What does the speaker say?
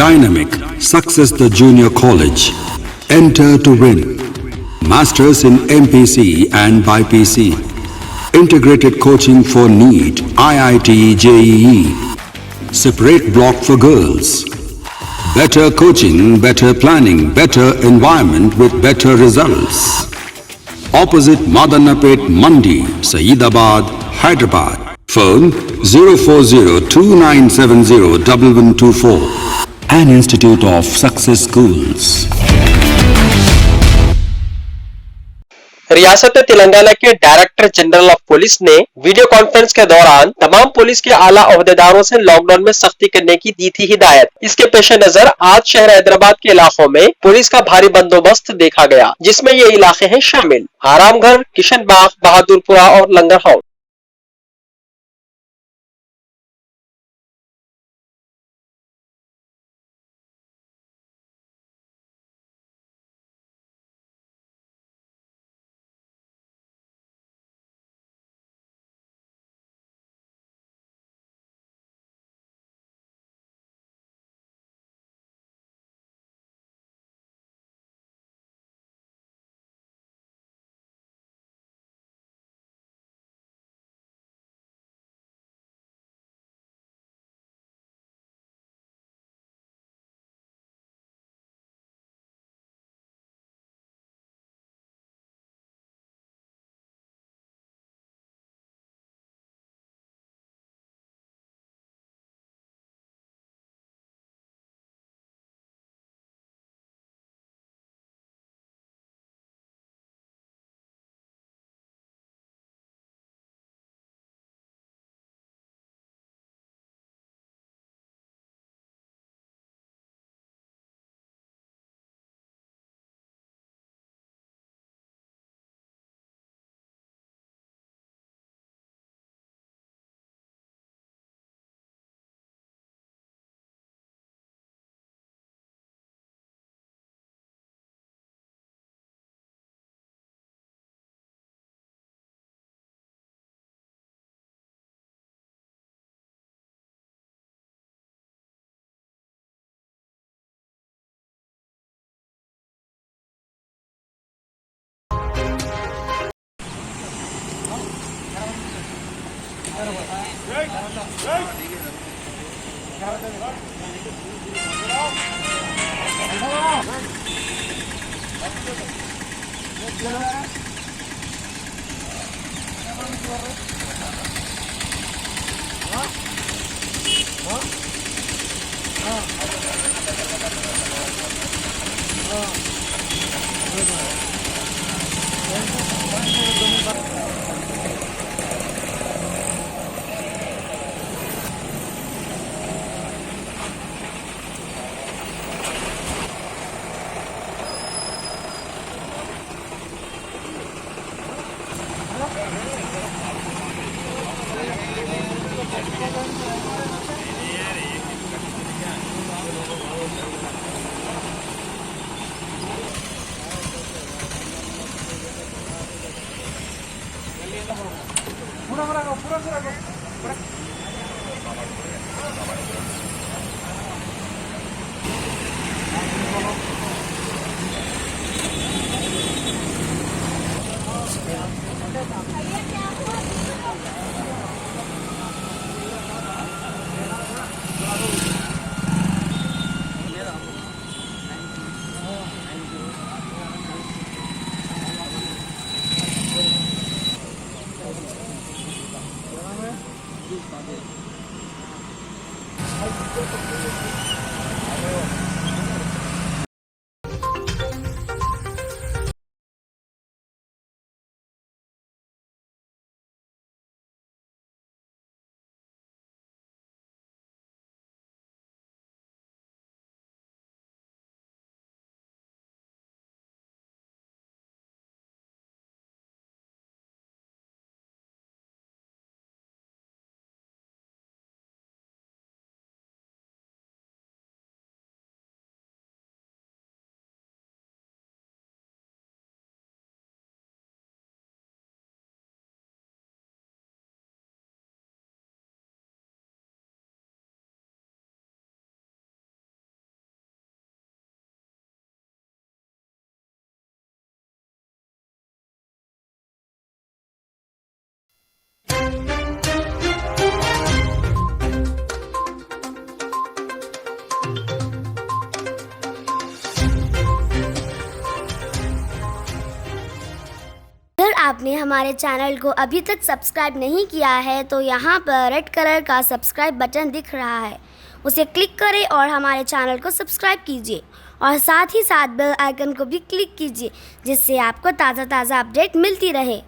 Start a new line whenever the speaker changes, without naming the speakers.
Dynamic Success the Junior College. Enter to win. Masters in MPC and BPC. Integrated coaching for NEET, IIT, JEE. Separate block for girls. Better coaching, better planning, better environment with better results. Opposite Madannapet Mandi, Saeedabad, Hyderabad. Phone 04029701124. An Institute of Success Schools.
रियासत तेलंगाना के director general of police ने video conference के दौरान तमाम police के आला ओहदेदारों से lockdown में सख्ती करने की दी थी हिदायत। इसके पेश नजर आज शहर हैदराबाद के इलाकों में पुलिस का भारी बंदोबस्त देखा गया, जिसमें ये इलाके हैं शामिल आरामगढ़, किशन बाग, बहादुरपुरा और लंगर हाउस।
आपने हमारे चैनल को अभी तक सब्सक्राइब नहीं किया है तो यहाँ पर रेड कलर का सब्सक्राइब बटन दिख रहा है, उसे क्लिक करें और हमारे चैनल को सब्सक्राइब कीजिए और साथ ही साथ बेल आइकन को भी क्लिक कीजिए जिससे आपको ताज़ा अपडेट मिलती रहे।